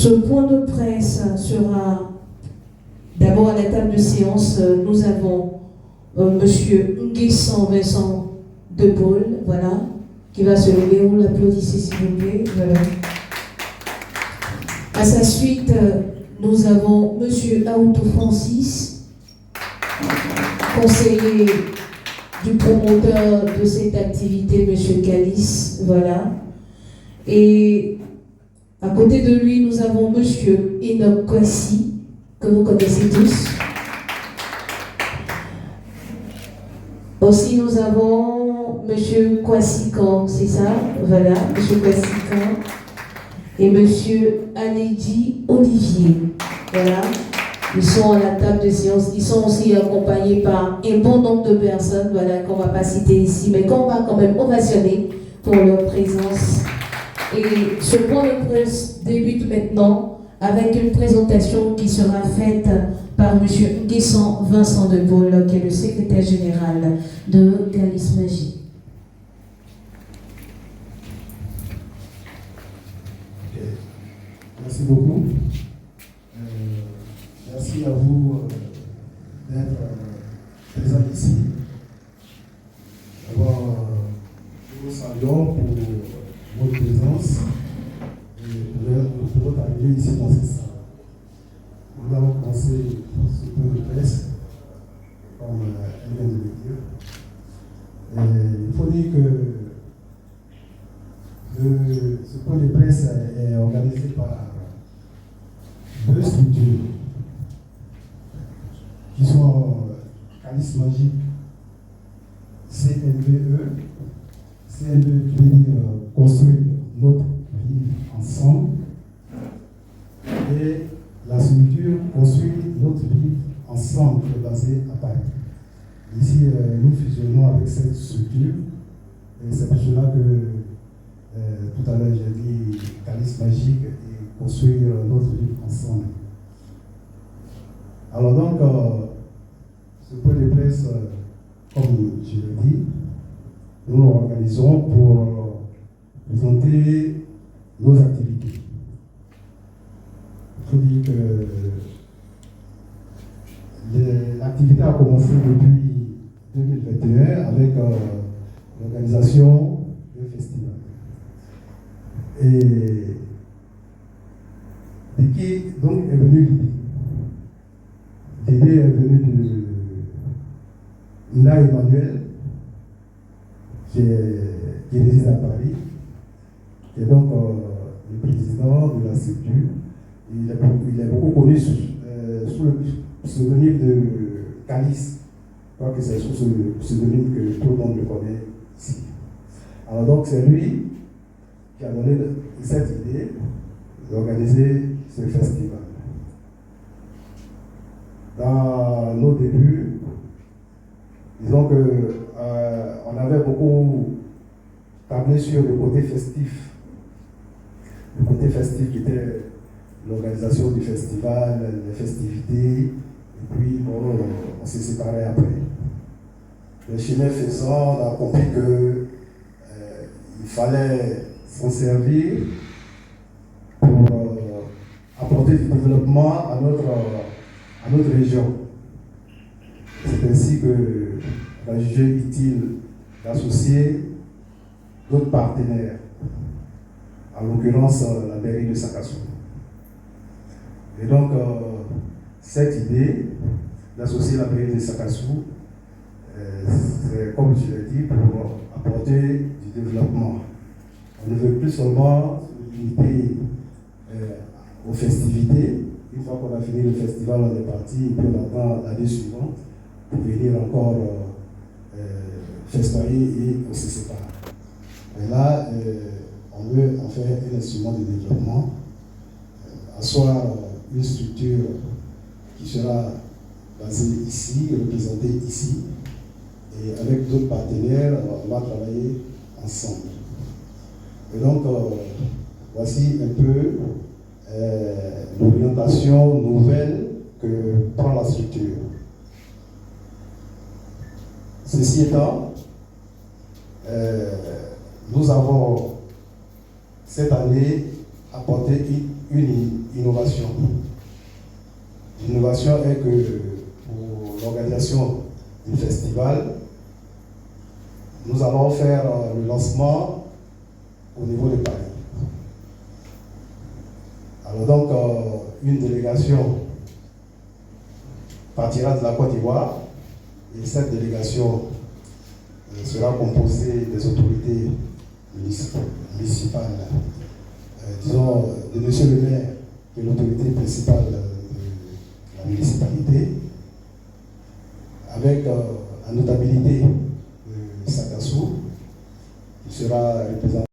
Ce point de presse sera d'abord à la table de séance. Nous avons Monsieur Nguessan Vincent de Paul, voilà, qui va se lever. Vous l'applaudissez s'il vous plaît. Voilà. À sa suite, nous avons Monsieur Aoutou Francis, conseiller du promoteur de cette activité, Monsieur Calice, voilà. Et à côté de lui, nous avons Monsieur Enoch Kwasi, que vous connaissez tous. Aussi, nous avons Monsieur Kwasikan, c'est ça? Voilà, Monsieur Kwasikan. Et Monsieur Anédi Olivier. Voilà. Ils sont à la table de séance. Ils sont aussi accompagnés par un bon nombre de personnes, voilà, qu'on ne va pas citer ici, mais qu'on va quand même ovationner pour leur présence. Et ce point de presse débute maintenant avec une présentation qui sera faite par M. Nguessan Vincent de Paul, qui est le secrétaire général de Calice Magie. Merci beaucoup. Merci à vous d'être présents ici. D'abord, nous vous saluons pour votre présence et pour votre arrivée ici dans cette salle. Nous allons commencer ce point de presse, comme elle vient de le dire. Et il faut dire que ce point de presse est organisé par deux structures qui sont Calice Magique, CNVE. CNVE qui veut dire construire notre vie ensemble, et la structure construire notre vie ensemble qui est basée à Paris. Ici, nous fusionnons avec cette structure, et c'est pour cela que tout à l'heure j'ai dit Calice Magique et construire notre vie ensemble. Alors donc, ce point de presse, comme je l'ai dit, nous l'organisons pour présenter nos activités. Il faut dire que l'activité a commencé depuis 2021 avec l'organisation d'un festival. Et de qui donc est venue l'idée? L'idée est venue de Nina Emmanuel, qui réside à Paris, qui est donc le président de la structure. Il est beaucoup connu sous le pseudonyme de Calice. Je crois que c'est sous ce pseudonyme que tout le monde le connaît ici. Alors donc c'est lui qui a donné cette idée d'organiser ce festival. Dans nos débuts, disons que on avait beaucoup tablé sur le côté festif. Le côté festif qui était l'organisation du festival, les festivités, et puis bon, on s'est séparés après. Le chemin faisant, on a compris que il fallait s'en servir pour apporter du développement à notre région. C'est ainsi que on a jugé utile d'associer d'autres partenaires, en l'occurrence la mairie de Sakassou. Et donc, cette idée d'associer la mairie de Sakassou, c'est comme je l'ai dit, pour apporter du développement. On ne veut plus seulement se limiter aux festivités. Une fois qu'on a fini le festival, on est parti et puis on attend l'année suivante pour venir encore festoyer et on se sépare. Et là, on veut en faire un instrument de développement, asseoir une structure qui sera basée ici, représentée ici, et avec d'autres partenaires, on va travailler ensemble. Et donc, voici un peu l'orientation nouvelle que prend la structure. Ceci étant, nous avons cette année apporté une innovation. L'innovation est que pour l'organisation du festival, nous allons faire le lancement au niveau de Paris. Alors donc, une délégation partira de la Côte d'Ivoire et cette délégation sera composée des autorités municipales, disons de M. le maire, qui est l'autorité principale de la municipalité, avec la notabilité de Sakassou, qui sera représenté.